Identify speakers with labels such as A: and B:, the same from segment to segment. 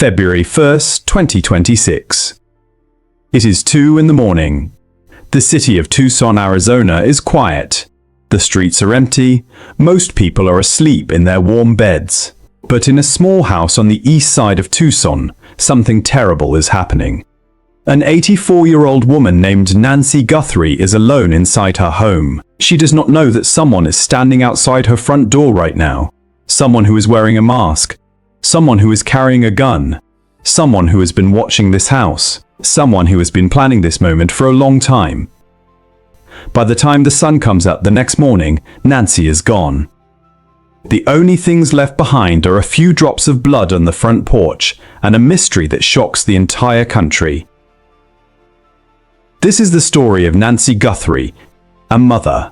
A: February 1st, 2026. It is 2 in the morning. The city of Tucson, Arizona is quiet. The streets are empty. Most people are asleep in their warm beds. But in a small house on the east side of Tucson, something terrible is happening. An 84-year-old woman named Nancy Guthrie is alone inside her home. She does not know that someone is standing outside her front door right now. Someone who is wearing a mask. Someone who is carrying a gun. Someone who has been watching this house. Someone who has been planning this moment for a long time. By the time the sun comes up the next morning, Nancy is gone. The only things left behind are a few drops of blood on the front porch and a mystery that shocks the entire country. This is the story of Nancy Guthrie, a mother,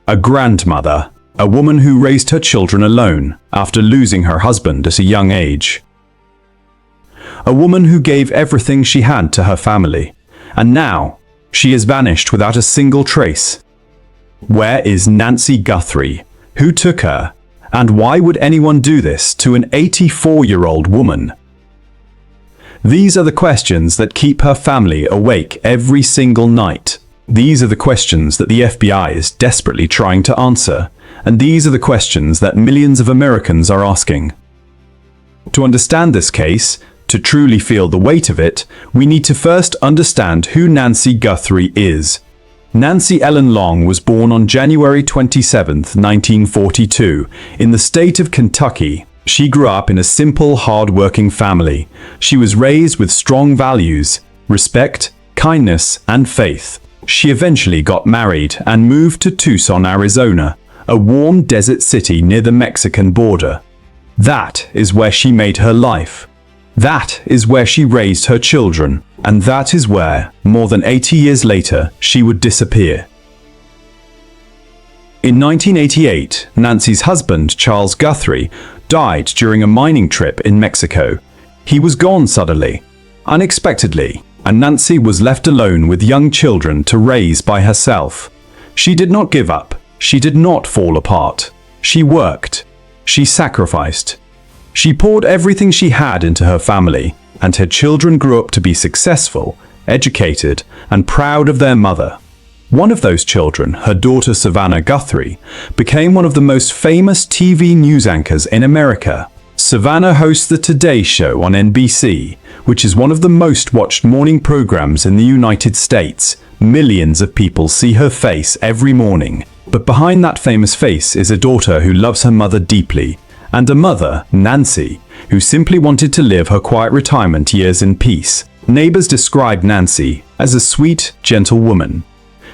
A: a grandmother, a woman who raised her children alone after losing her husband at a young age. A woman who gave everything she had to her family, and now she has vanished without a single trace. Where is Nancy Guthrie? Who took her? And why would anyone do this to an 84-year-old woman? These are the questions that keep her family awake every single night. These are the questions that the FBI is desperately trying to answer, and these are the questions that millions of Americans are asking. To understand this case, to truly feel the weight of it, we need to first understand who Nancy Guthrie is. Nancy Ellen Long was born on January 27, 1942, in the state of Kentucky. She grew up in a simple, hard-working family. She was raised with strong values, respect, kindness, and faith. She eventually got married and moved to Tucson, Arizona, a warm desert city near the Mexican border. That is where she made her life. That is where she raised her children, and that is where, more than 80 years later, she would disappear. In 1988, Nancy's husband, Charles Guthrie, died during a mining trip in Mexico. He was gone suddenly, unexpectedly, and Nancy was left alone with young children to raise by herself. She did not give up. She did not fall apart. She worked. She sacrificed. She poured everything she had into her family, and her children grew up to be successful, educated, and proud of their mother. One of those children, her daughter Savannah Guthrie, became one of the most famous TV news anchors in America. Savannah hosts the Today Show on NBC, which is one of the most watched morning programs in the United States. Millions of people see her face every morning. But behind that famous face is a daughter who loves her mother deeply, and a mother, Nancy, who simply wanted to live her quiet retirement years in peace. Neighbors described Nancy as a sweet, gentle woman.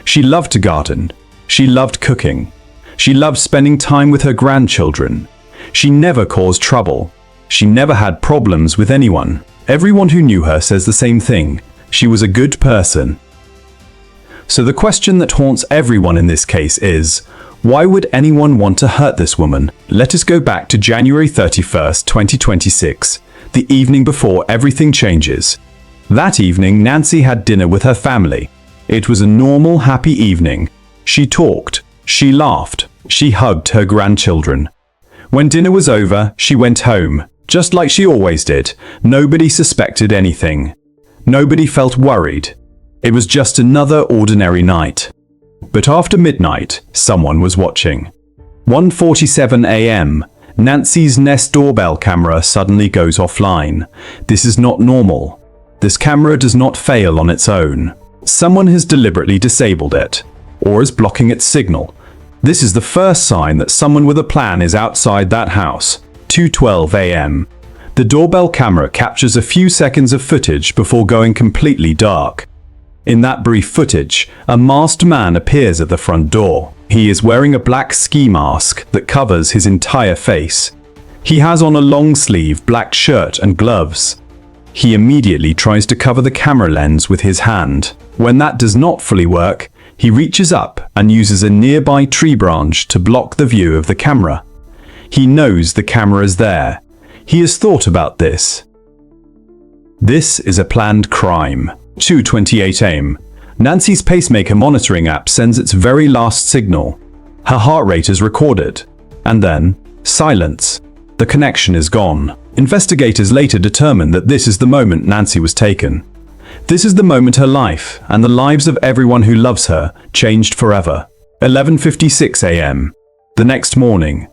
A: She loved to garden. She loved cooking. She loved spending time with her grandchildren. She never caused trouble. She never had problems with anyone. Everyone who knew her says the same thing. She was a good person. So the question that haunts everyone in this case is, why would anyone want to hurt this woman? Let us go back to January 31st, 2026, the evening before everything changes. That evening, Nancy had dinner with her family. It was a normal, happy evening. She talked, she laughed, she hugged her grandchildren. When dinner was over, she went home, just like she always did. Nobody suspected anything. Nobody felt worried. It was just another ordinary night. But after midnight, someone was watching. 1:47 a.m., Nancy's Nest doorbell camera suddenly goes offline. This is not normal. This camera does not fail on its own. Someone has deliberately disabled it, or is blocking its signal. This is the first sign that someone with a plan is outside that house. 2:12 a.m. The doorbell camera captures a few seconds of footage before going completely dark. In that brief footage, a masked man appears at the front door. He is wearing a black ski mask that covers his entire face. He has on a long-sleeve black shirt and gloves. He immediately tries to cover the camera lens with his hand. When that does not fully work, he reaches up and uses a nearby tree branch to block the view of the camera. He knows the camera is there. He has thought about this. This is a planned crime. 2:28 a.m. Nancy's pacemaker monitoring app sends its very last signal. Her heart rate is recorded. And then, silence. The connection is gone. Investigators later determined that this is the moment Nancy was taken. This is the moment her life, and the lives of everyone who loves her, changed forever. 11:56 a.m. The next morning,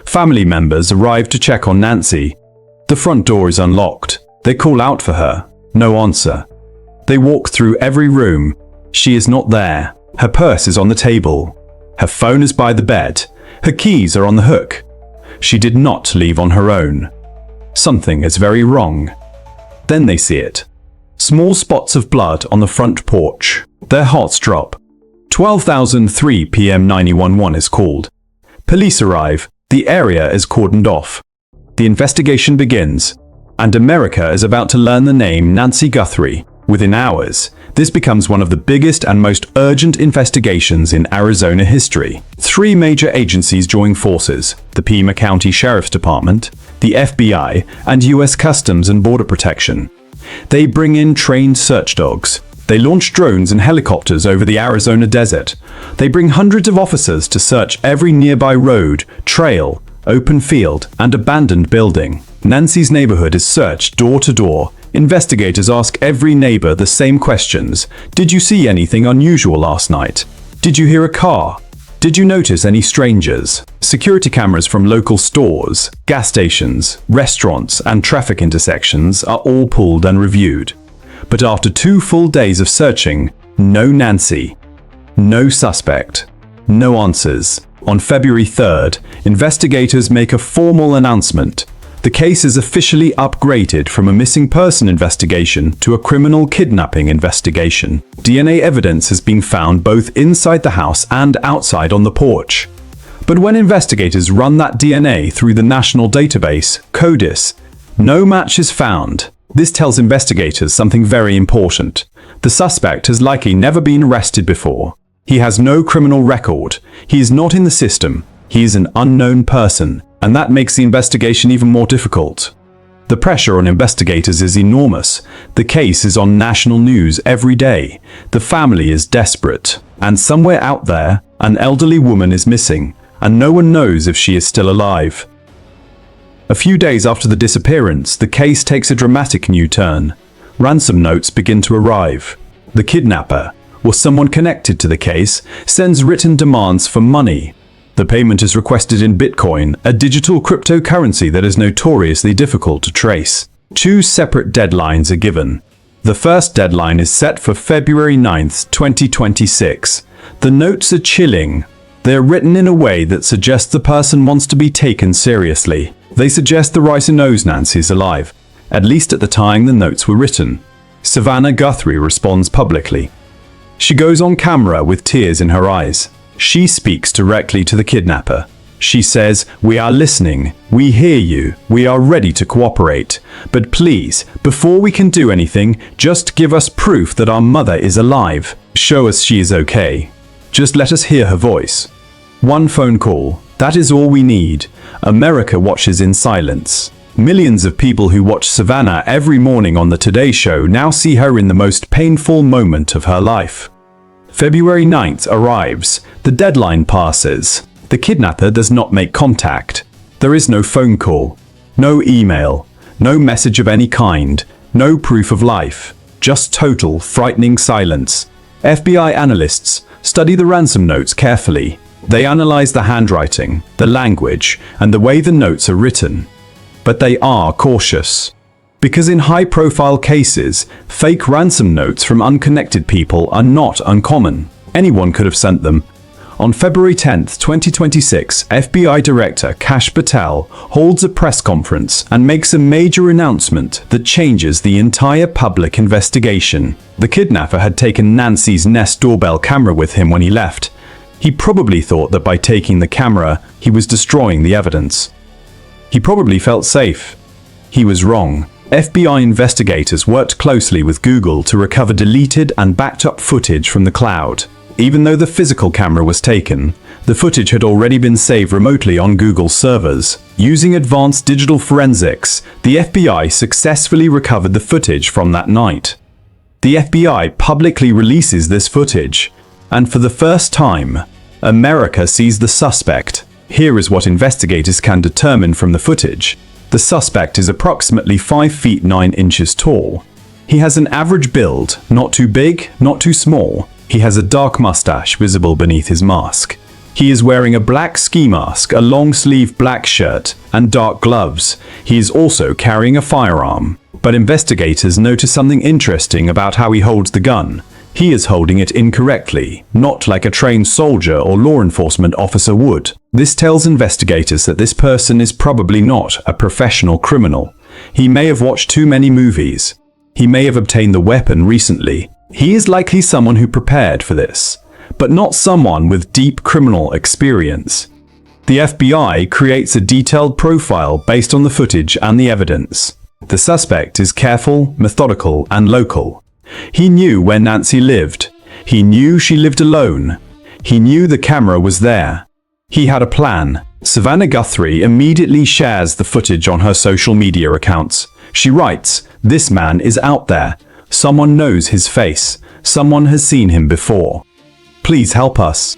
A: family members arrive to check on Nancy. The front door is unlocked. They call out for her. No answer. They walk through every room. She is not there. Her purse is on the table. Her phone is by the bed. Her keys are on the hook. She did not leave on her own. Something is very wrong. Then they see it. Small spots of blood on the front porch. Their hearts drop. 12:03 p.m. 911 is called. Police arrive. The area is cordoned off. The investigation begins, and America is about to learn the name Nancy Guthrie. Within hours, this becomes one of the biggest and most urgent investigations in Arizona history. 3 major agencies join forces: the Pima County Sheriff's Department, the FBI, and U.S. Customs and Border Protection. They bring in trained search dogs. They launch drones and helicopters over the Arizona desert. They bring hundreds of officers to search every nearby road, trail, open field, and abandoned building. Nancy's neighborhood is searched door to door. Investigators ask every neighbor the same questions. Did you see anything unusual last night? Did you hear a car? Did you notice any strangers? Security cameras from local stores, gas stations, restaurants, and traffic intersections are all pulled and reviewed. But after 2 full days of searching, no Nancy, no suspect, no answers. On February 3rd, investigators make a formal announcement. The case is officially upgraded from a missing person investigation to a criminal kidnapping investigation. DNA evidence has been found both inside the house and outside on the porch. But when investigators run that DNA through the national database, CODIS, no match is found. This tells investigators something very important. The suspect has likely never been arrested before. He has no criminal record. He is not in the system. He is an unknown person, and that makes the investigation even more difficult. The pressure on investigators is enormous. The case is on national news every day. The family is desperate, and somewhere out there, an elderly woman is missing, and no one knows if she is still alive. A few days after the disappearance, the case takes a dramatic new turn. Ransom notes begin to arrive. The kidnapper, or someone connected to the case, sends written demands for money. The payment is requested in Bitcoin, a digital cryptocurrency that is notoriously difficult to trace. 2 separate deadlines are given. The first deadline is set for February 9th, 2026. The notes are chilling. They are written in a way that suggests the person wants to be taken seriously. They suggest the writer knows Nancy is alive, at least at the time the notes were written. Savannah Guthrie responds publicly. She goes on camera with tears in her eyes. She speaks directly to the kidnapper. She says, "We are listening. We hear you. We are ready to cooperate. But please, before we can do anything, just give us proof that our mother is alive. Show us she is okay. Just let us hear her voice." 1 phone call. That is all we need. America watches in silence. Millions of people who watch Savannah every morning on the Today Show now see her in the most painful moment of her life. February 9th arrives. The deadline passes. The kidnapper does not make contact. There is no phone call, no email, no message of any kind, no proof of life. Just total, frightening silence. FBI analysts study the ransom notes carefully. They analyze the handwriting, the language, and the way the notes are written. But they are cautious. Because in high-profile cases, fake ransom notes from unconnected people are not uncommon. Anyone could have sent them. On February 10th, 2026, FBI Director Kash Patel holds a press conference and makes a major announcement that changes the entire public investigation. The kidnapper had taken Nancy's Nest doorbell camera with him when he left. He probably thought that by taking the camera, he was destroying the evidence. He probably felt safe. He was wrong. FBI investigators worked closely with Google to recover deleted and backed up footage from the cloud. Even though the physical camera was taken, the footage had already been saved remotely on Google's servers. Using advanced digital forensics, the FBI successfully recovered the footage from that night. The FBI publicly releases this footage, and for the first time, America sees the suspect. Here is what investigators can determine from the footage. The suspect is approximately 5 feet 9 inches tall. He has an average build, not too big, not too small. He has a dark mustache visible beneath his mask. He is wearing a black ski mask, a long-sleeve black shirt, and dark gloves. He is also carrying a firearm. But investigators notice something interesting about how he holds the gun. He is holding it incorrectly, not like a trained soldier or law enforcement officer would. This tells investigators that this person is probably not a professional criminal. He may have watched too many movies. He may have obtained the weapon recently. He is likely someone who prepared for this, but not someone with deep criminal experience. The FBI creates a detailed profile based on the footage and the evidence. The suspect is careful, methodical, and local. He knew where Nancy lived. He knew she lived alone. He knew the camera was there. He had a plan. Savannah Guthrie immediately shares the footage on her social media accounts. She writes, "This man is out there. Someone knows his face. Someone has seen him before. Please help us.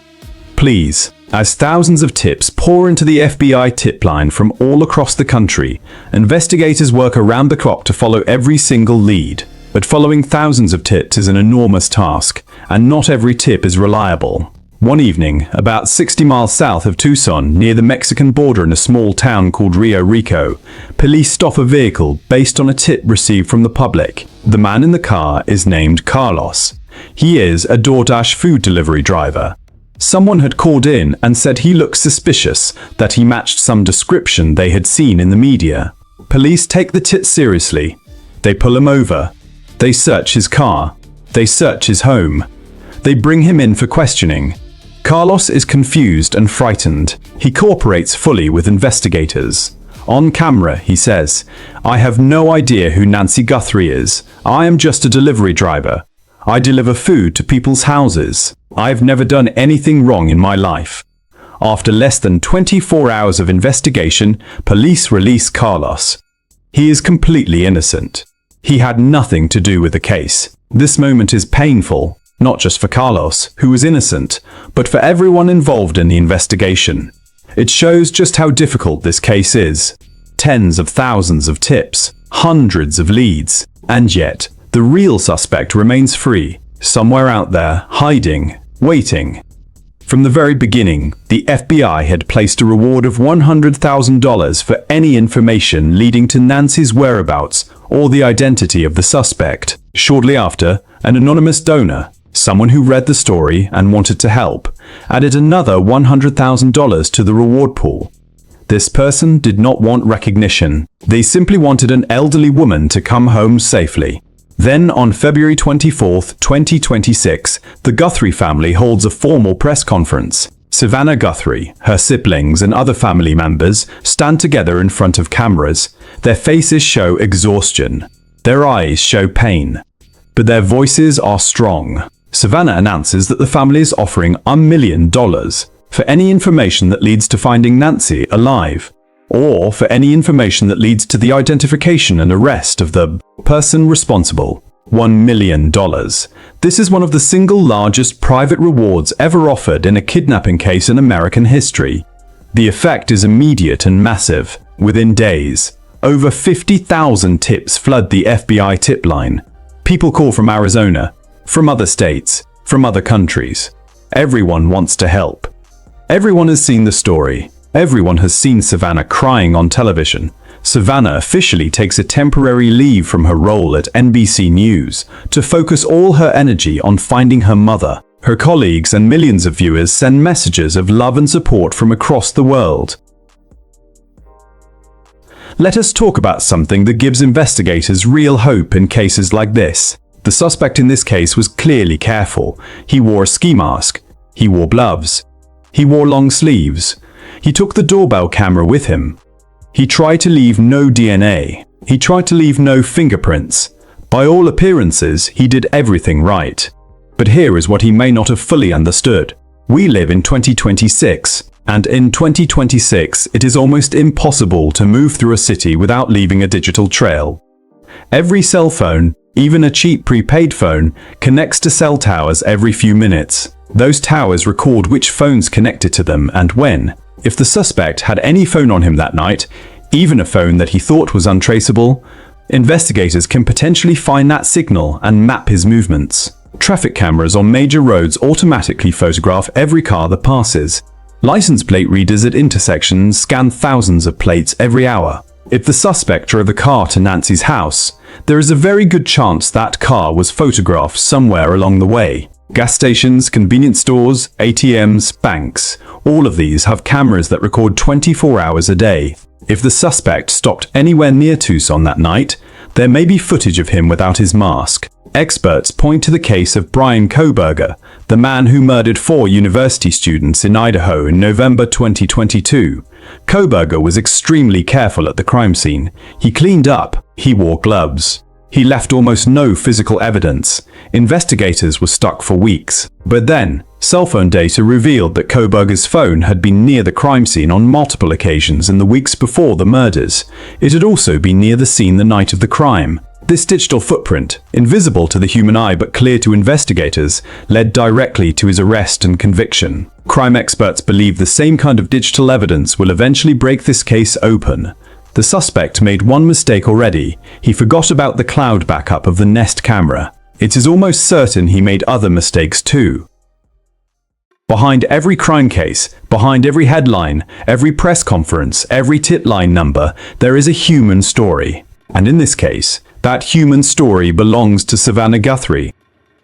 A: Please." As thousands of tips pour into the FBI tip line from all across the country, investigators work around the clock to follow every single lead. But following thousands of tips is an enormous task, and not every tip is reliable. One evening, about 60 miles south of Tucson, near the Mexican border in a small town called Rio Rico, police stop a vehicle based on a tip received from the public. The man in the car is named Carlos. He is a DoorDash food delivery driver. Someone had called in and said he looked suspicious, that he matched some description they had seen in the media. Police take the tip seriously. They pull him over. They search his car. They search his home. They bring him in for questioning. Carlos is confused and frightened. He cooperates fully with investigators. On camera, he says, "I have no idea who Nancy Guthrie is. I am just a delivery driver. I deliver food to people's houses. I've never done anything wrong in my life." After less than 24 hours of investigation, police release Carlos. He is completely innocent. He had nothing to do with the case. This moment is painful, not just for Carlos, who was innocent, but for everyone involved in the investigation. It shows just how difficult this case is. Tens of thousands of tips, hundreds of leads, and yet the real suspect remains free, somewhere out there, hiding, waiting. From the very beginning, the FBI had placed a reward of $100,000 for any information leading to Nancy's whereabouts or the identity of the suspect. Shortly after, an anonymous donor, someone who read the story and wanted to help, added another $100,000 to the reward pool. This person did not want recognition. They simply wanted an elderly woman to come home safely. Then, on February 24, 2026, the Guthrie family holds a formal press conference. Savannah Guthrie, her siblings, and other family members stand together in front of cameras. Their faces show exhaustion. Their eyes show pain. But their voices are strong. Savannah announces that the family is offering $1 million for any information that leads to finding Nancy alive, or for any information that leads to the identification and arrest of the person responsible. $1 million. This is one of the single largest private rewards ever offered in a kidnapping case in American history. The effect is immediate and massive. Within days, over 50,000 tips flood the FBI tip line. People call from Arizona, from other states, from other countries. Everyone wants to help. Everyone has seen the story. Everyone has seen Savannah crying on television. Savannah officially takes a temporary leave from her role at NBC News to focus all her energy on finding her mother. Her colleagues and millions of viewers send messages of love and support from across the world. Let us talk about something that gives investigators real hope in cases like this. The suspect in this case was clearly careful. He wore a ski mask. He wore gloves. He wore long sleeves. He took the doorbell camera with him. He tried to leave no DNA. He tried to leave no fingerprints. By all appearances, he did everything right. But here is what he may not have fully understood. We live in 2026, and in 2026, it is almost impossible to move through a city without leaving a digital trail. Every cell phone, even a cheap prepaid phone, connects to cell towers every few minutes. Those towers record which phones connected to them and when. If the suspect had any phone on him that night, Even a phone that he thought was untraceable, investigators can potentially find that signal and map his movements. Traffic cameras on major roads automatically photograph every car that passes. License plate readers at intersections scan thousands of plates every hour. If the suspect drove a car to Nancy's house, there is a very good chance that car was photographed somewhere along the way. Gas stations, convenience stores, ATMs, banks, all of these have cameras that record 24 hours a day. If the suspect stopped anywhere near Tucson that night, there may be footage of him without his mask. Experts point to the case of Bryan Kohberger, the man who murdered 4 university students in Idaho in November 2022. Kohberger was extremely careful at the crime scene. He cleaned up, he wore gloves. He left almost no physical evidence. Investigators were stuck for weeks. But then, cell phone data revealed that Kohberger's phone had been near the crime scene on multiple occasions in the weeks before the murders. It had also been near the scene the night of the crime. This digital footprint, invisible to the human eye but clear to investigators, led directly to his arrest and conviction. Crime experts believe the same kind of digital evidence will eventually break this case open. The suspect made one mistake already. He forgot about the cloud backup of the Nest camera. It is almost certain he made other mistakes too. Behind every crime case, behind every headline, every press conference, every tip line number, there is a human story. And in this case, that human story belongs to Savannah Guthrie.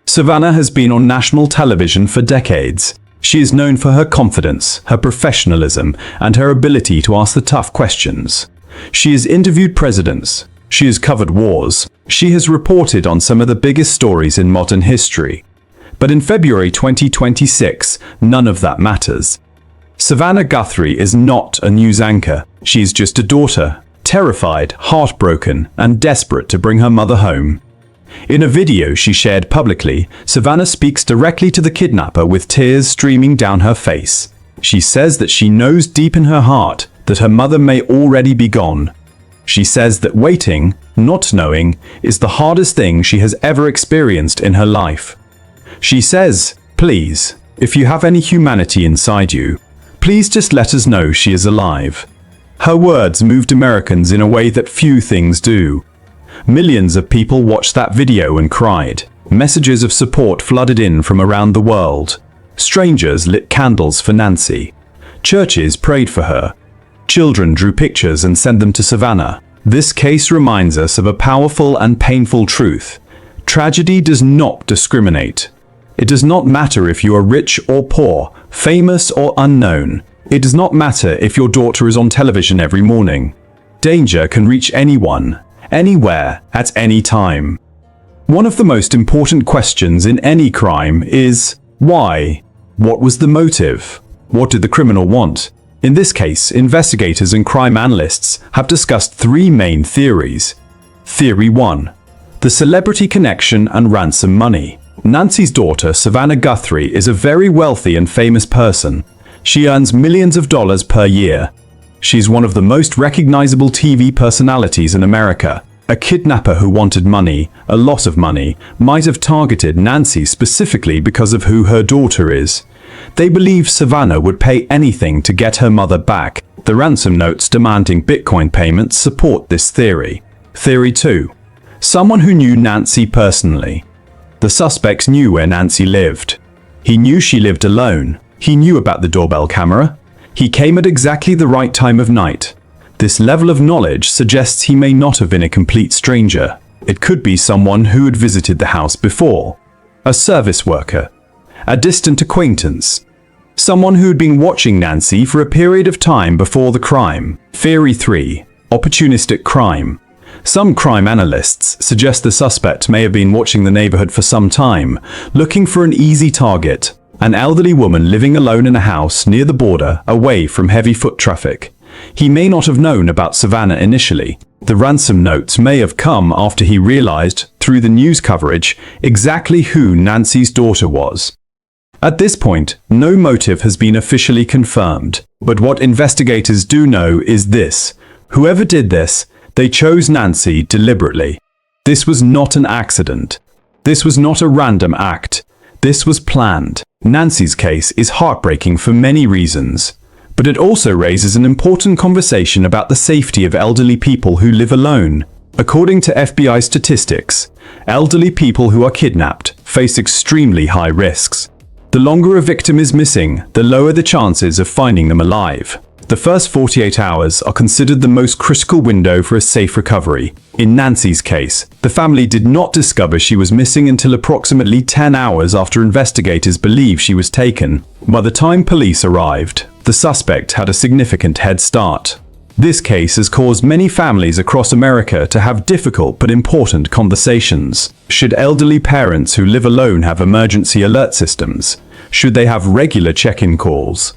A: Savannah has been on national television for decades. She is known for her confidence, her professionalism, and her ability to ask the tough questions. She has interviewed presidents. She has covered wars. She has reported on some of the biggest stories in modern history. But in February 2026, none of that matters. Savannah Guthrie is not a news anchor. She is just a daughter, terrified, heartbroken, and desperate to bring her mother home. In a video she shared publicly, Savannah speaks directly to the kidnapper with tears streaming down her face. She says that she knows deep in her heart that her mother may already be gone. She says that waiting, not knowing, is the hardest thing she has ever experienced in her life. She says, "Please, if you have any humanity inside you, please just let us know she is alive." Her words moved Americans in a way that few things do. Millions of people watched that video and cried. Messages of support flooded in from around the world. Strangers lit candles for Nancy. Churches prayed for her. Children drew pictures and sent them to Savannah. This case reminds us of a powerful and painful truth. Tragedy does not discriminate. It does not matter if you are rich or poor, famous or unknown. It does not matter if your daughter is on television every morning. Danger can reach anyone, anywhere, at any time. One of the most important questions in any crime is, why? What was the motive? What did the criminal want? In this case, investigators and crime analysts have discussed 3 main theories. Theory 1. The celebrity connection and ransom money. Nancy's daughter, Savannah Guthrie, is a very wealthy and famous person. She earns millions of dollars per year. She's one of the most recognizable TV personalities in America. A kidnapper who wanted money, a lot of money, might have targeted Nancy specifically because of who her daughter is. They believe Savannah would pay anything to get her mother back. The ransom notes demanding Bitcoin payments support this theory. Theory 2. Someone who knew Nancy personally. The suspects knew where Nancy lived. He knew she lived alone. He knew about the doorbell camera. He came at exactly the right time of night. This level of knowledge suggests he may not have been a complete stranger. It could be someone who had visited the house before. A service worker. A distant acquaintance. Someone who had been watching Nancy for a period of time before the crime. Theory 3. Opportunistic crime. Some crime analysts suggest the suspect may have been watching the neighborhood for some time, looking for an easy target. An elderly woman living alone in a house near the border, away from heavy foot traffic. He may not have known about Savannah initially. The ransom notes may have come after he realized, through the news coverage, exactly who Nancy's daughter was. At this point, no motive has been officially confirmed. But what investigators do know is this. Whoever did this, they chose Nancy deliberately. This was not an accident. This was not a random act. This was planned. Nancy's case is heartbreaking for many reasons. But it also raises an important conversation about the safety of elderly people who live alone. According to FBI statistics, elderly people who are kidnapped face extremely high risks. The longer a victim is missing, the lower the chances of finding them alive. The first 48 hours are considered the most critical window for a safe recovery. In Nancy's case, the family did not discover she was missing until approximately 10 hours after investigators believed she was taken. By the time police arrived, the suspect had a significant head start. This case has caused many families across America to have difficult but important conversations. Should elderly parents who live alone have emergency alert systems? Should they have regular check-in calls?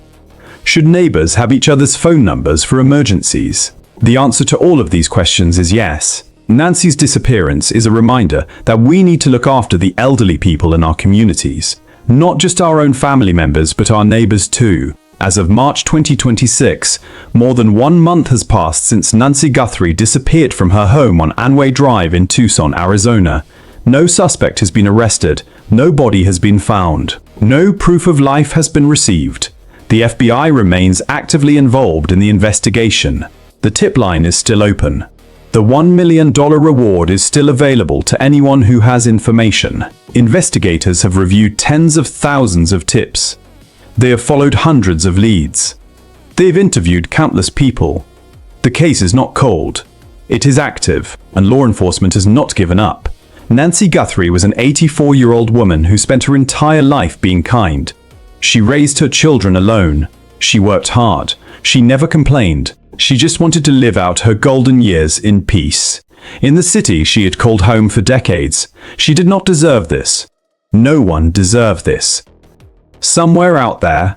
A: Should neighbors have each other's phone numbers for emergencies? The answer to all of these questions is yes. Nancy's disappearance is a reminder that we need to look after the elderly people in our communities. Not just our own family members, but our neighbors too. As of March 2026, more than 1 month has passed since Nancy Guthrie disappeared from her home on Anway Drive in Tucson, Arizona. No suspect has been arrested, no body has been found, no proof of life has been received. The FBI remains actively involved in the investigation. The tip line is still open. The $1 million reward is still available to anyone who has information. Investigators have reviewed tens of thousands of tips. They have followed hundreds of leads. They've interviewed countless people. The case is not cold. It is active, and law enforcement has not given up. Nancy Guthrie was an 84-year-old woman who spent her entire life being kind. She raised her children alone. She worked hard. She never complained. She just wanted to live out her golden years in peace. In the city she had called home for decades. She did not deserve this. No one deserved this. Somewhere out there,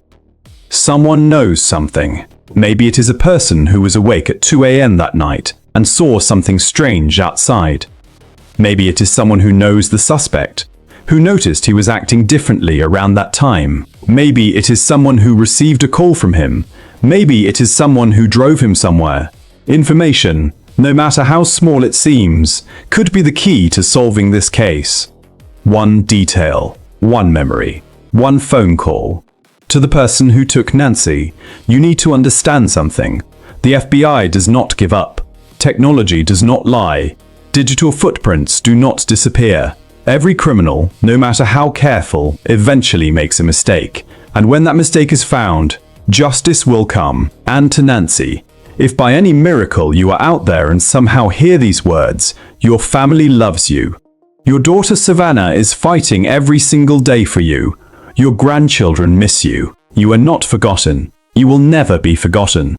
A: someone knows something. Maybe it is a person who was awake at 2 a.m. that night and saw something strange outside. Maybe it is someone who knows the suspect, who noticed he was acting differently around that time. Maybe it is someone who received a call from him. Maybe it is someone who drove him somewhere. Information, no matter how small it seems, could be the key to solving this case. One detail, one memory, one phone call. To the person who took Nancy, you need to understand something. The FBI does not give up. Technology does not lie. Digital footprints do not disappear. Every criminal, no matter how careful, eventually makes a mistake. And when that mistake is found, justice will come. And to Nancy, if by any miracle you are out there and somehow hear these words, your family loves you. Your daughter Savannah is fighting every single day for you. Your grandchildren miss you. You are not forgotten. You will never be forgotten.